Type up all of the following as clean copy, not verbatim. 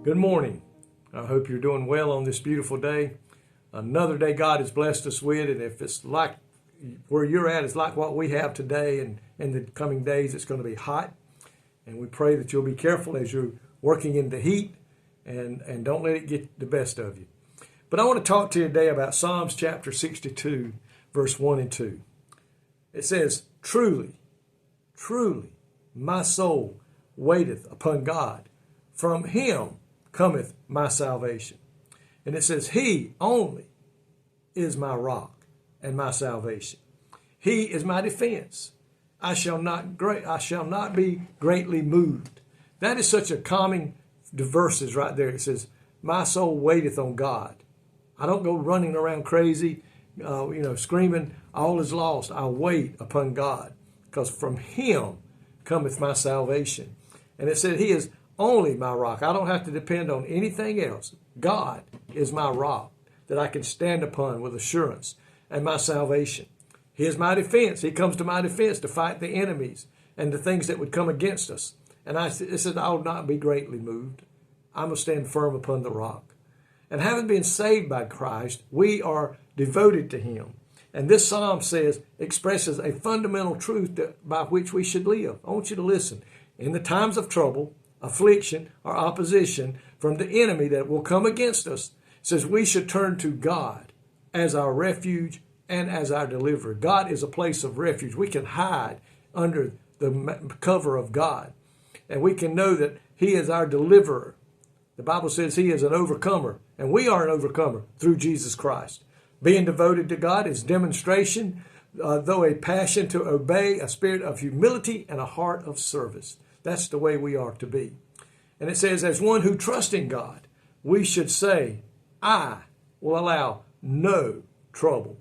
Good morning. I hope you're doing well on this beautiful day. Another day God has blessed us with, and if it's like where you're at is like what we have today and in the coming days, it's going to be hot. And we pray that you'll be careful as you're working in the heat and don't let it get the best of you. But I want to talk to you today about Psalms chapter 62, verse 1 and 2. It says, truly, my soul waiteth upon God. From him cometh my salvation. And it says, he only is my rock and my salvation. He is my defense. I shall not be greatly moved. That is such a calming verses right there. It says, my soul waiteth on God. I don't go running around crazy, screaming, all is lost. I wait upon God, because from him cometh my salvation. And it said, he is only my rock. I don't have to depend on anything else. God is my rock that I can stand upon with assurance, and my salvation. He is my defense. He comes to my defense to fight the enemies and the things that would come against us. And it said, I will not be greatly moved. I will stand firm upon the rock. And having been saved by Christ, we are devoted to him. And this psalm expresses a fundamental truth by which we should live. I want you to listen. In the times of trouble, affliction, or opposition from the enemy that will come against us, it says we should turn to God as our refuge and as our deliverer. God is a place of refuge. We can hide under the cover of God, and we can know that he is our deliverer. The Bible says he is an overcomer, and we are an overcomer through Jesus Christ. Being devoted to God is demonstration, though a passion to obey, a spirit of humility, and a heart of service. That's the way we are to be. And it says, as one who trusts in God, we should say, I will allow no trouble.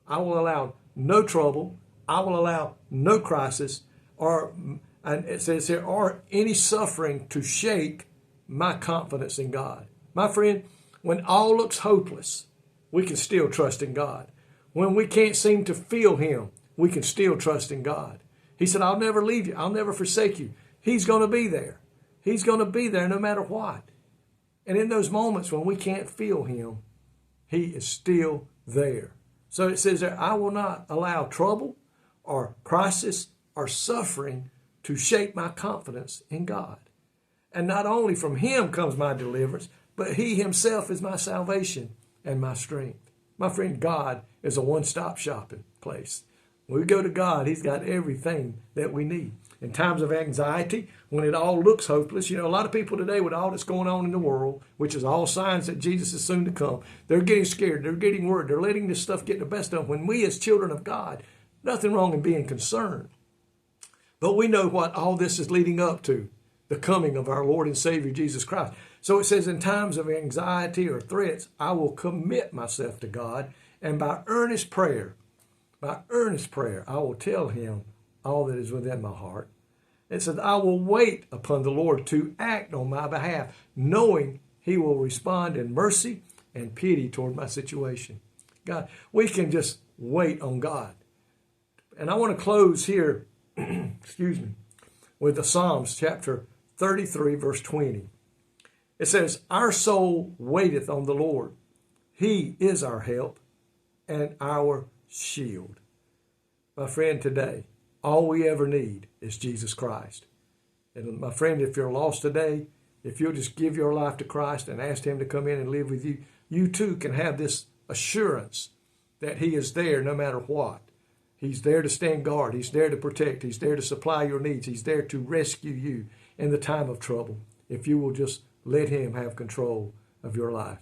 I will allow no trouble. I will allow no crisis, and it says here, or any suffering to shake my confidence in God. My friend, when all looks hopeless, we can still trust in God. When we can't seem to feel him, we can still trust in God. He said, I'll never leave you. I'll never forsake you. He's going to be there. He's going to be there no matter what. And in those moments when we can't feel him, he is still there. So it says there, I will not allow trouble or crisis or suffering to shake my confidence in God. And not only from him comes my deliverance, but he himself is my salvation and my strength. My friend, God is a one-stop shopping place. When we go to God, he's got everything that we need. In times of anxiety, when it all looks hopeless, a lot of people today with all that's going on in the world, which is all signs that Jesus is soon to come, they're getting scared, they're getting worried, they're letting this stuff get the best of them. When we as children of God, nothing wrong in being concerned. But we know what all this is leading up to, the coming of our Lord and Savior Jesus Christ. So it says, in times of anxiety or threats, I will commit myself to God, and by earnest prayer, I will tell him all that is within my heart. It says, I will wait upon the Lord to act on my behalf, knowing he will respond in mercy and pity toward my situation. God, we can just wait on God. And I want to close here, with the Psalms chapter 33, verse 20. It says, our soul waiteth on the Lord. He is our help and our shield. My friend, today, all we ever need is Jesus Christ. And my friend, if you're lost today, if you'll just give your life to Christ and ask him to come in and live with you, you too can have this assurance that he is there no matter what. He's there to stand guard. He's there to protect. He's there to supply your needs. He's there to rescue you in the time of trouble, if you will just let him have control of your life.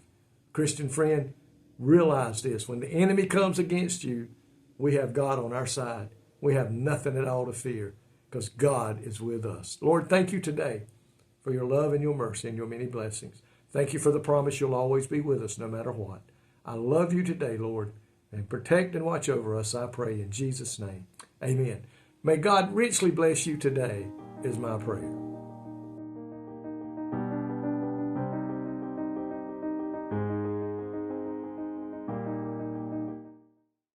Christian friend, realize this. When the enemy comes against you, we have God on our side. We have nothing at all to fear, because God is with us. Lord, thank you today for your love and your mercy and your many blessings. Thank you for the promise you'll always be with us no matter what. I love you today, Lord, and protect and watch over us, I pray in Jesus' name. Amen. May God richly bless you today is my prayer.